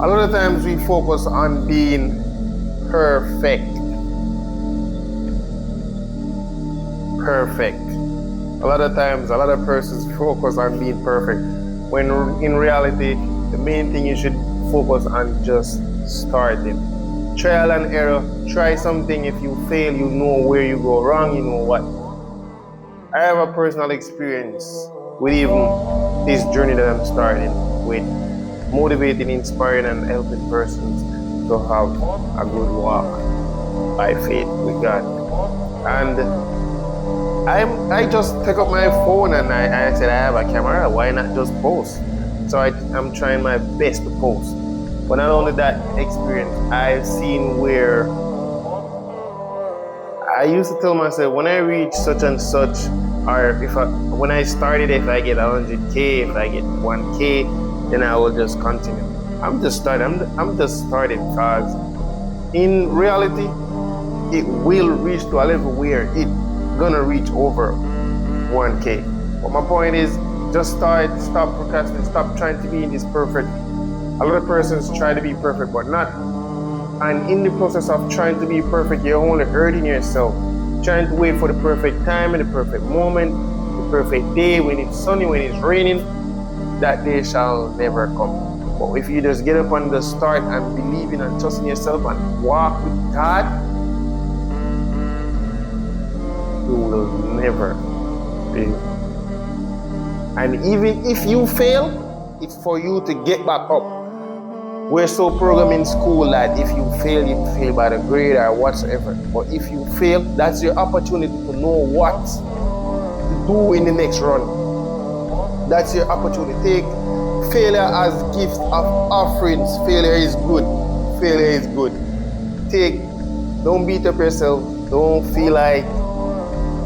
A lot of times we focus on being perfect. Perfect. A lot of times, a lot of persons focus on being perfect, when in reality, the main thing you should focus on just starting. Trial and error. Try something. If you fail, you know where you go wrong. You know what. I have a personal experience with even this journey that I'm starting with, motivating, inspiring, and helping persons to have a good walk by faith with God. And I just take up my phone and I said, I have a camera, why not just post? So I'm trying my best to post. But not only that experience, I've seen where I used to tell myself, when I reach such and such, or when I started, if I get 100K, if I get 1K, then I will just continue. I'm just starting because in reality, it will reach to a level where it's gonna reach over 1K. But my point is, just start, stop procrastinating, stop trying to be in this perfect. A lot of persons try to be perfect, but not. And in the process of trying to be perfect, you're only hurting yourself. Trying to wait for the perfect time and the perfect moment, the perfect day, when it's sunny, when it's raining, that day shall never come. But if you just get up and just start and believing and trusting yourself and walk with God, you will never fail. And even if you fail, it's for you to get back up. We're so programmed in school that if you fail by the grade or whatsoever. But if you fail, that's your opportunity to know what to do in the next run. That's your opportunity. Take failure as gifts of offerings. Failure is good. Failure is good. Don't beat up yourself. Don't feel like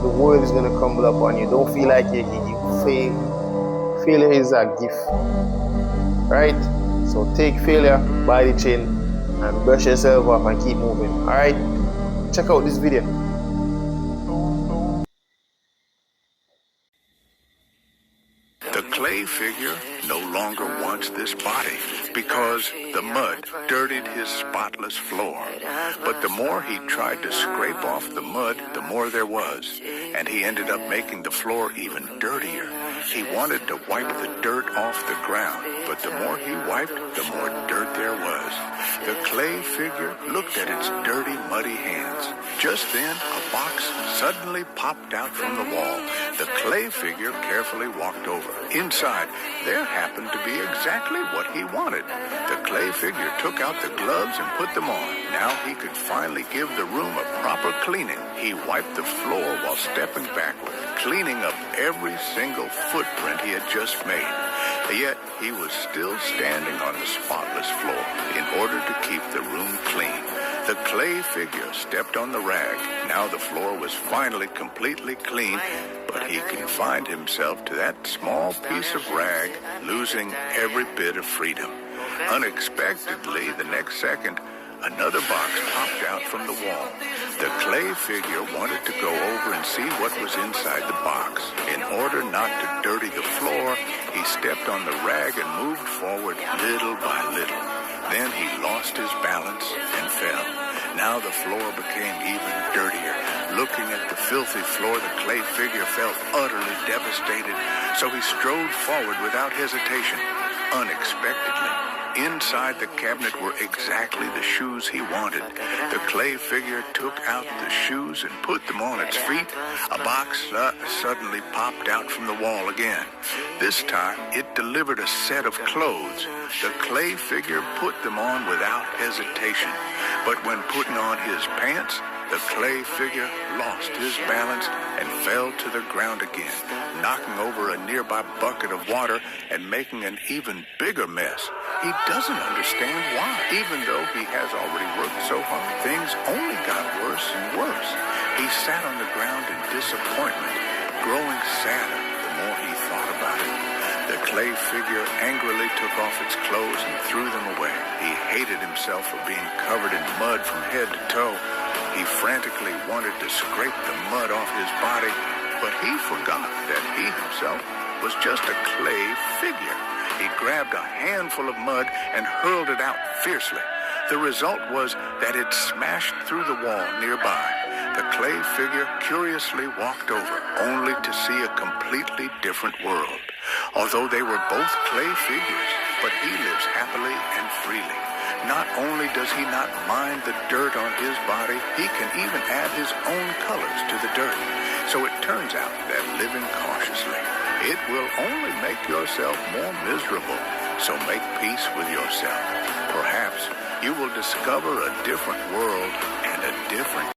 the world is going to crumble upon you. Don't feel like you fail. Failure is a gift. Right? So take failure by the chin and brush yourself off and keep moving. Alright? Check out this video. The clay figure no longer wants this body because the mud dirtied his spotless floor. But the more he tried to scrape off the mud, the more there was. And he ended up making the floor even dirtier. He wanted to wipe the dirt off the ground, but the more he wiped, the more dirt there was. The clay figure looked at its dirty, muddy hands. Just then, a box suddenly popped out from the wall. The clay figure carefully walked over. Inside, there happened to be exactly what he wanted. The clay figure took out the gloves and put them on. Now he could finally give the room a proper cleaning. He wiped the floor while stepping backward, cleaning up every single footprint he had just made. Yet he was still standing on the spotless floor in order to keep the room clean. The clay figure stepped on the rag. Now the floor was finally completely clean, but he confined himself to that small piece of rag, losing every bit of freedom. Unexpectedly, the next second, another box popped out from the wall. The clay figure wanted to go over and see what was inside the box. In order not to dirty the floor, he stepped on the rag and moved forward little by little. Then he lost his balance and fell. Now the floor became even dirtier. Looking at the filthy floor, the clay figure felt utterly devastated, so he strode forward without hesitation. Unexpectedly, inside the cabinet were exactly the shoes he wanted. The clay figure took out the shoes and put them on its feet. A box suddenly popped out from the wall again. This time, it delivered a set of clothes. The clay figure put them on without hesitation. But when putting on his pants, the clay figure lost his balance and fell to the ground again, knocking over a nearby bucket of water and making an even bigger mess. He doesn't understand why. Even though he has already worked so hard, things only got worse and worse. He sat on the ground in disappointment, growing sadder the more he thought about it. The clay figure angrily took off its clothes and threw them away. He hated himself for being covered in mud from head to toe. He frantically wanted to scrape the mud off his body, but he forgot that he himself was just a clay figure. He grabbed a handful of mud and hurled it out fiercely. The result was that it smashed through the wall nearby. The clay figure curiously walked over, only to see a completely different world. Although they were both clay figures, but he lives happily and freely. Not only does he not mind the dirt on his body, he can even add his own colors to the dirt. So it turns out that living cautiously, it will only make yourself more miserable. So make peace with yourself. Perhaps you will discover a different world and a different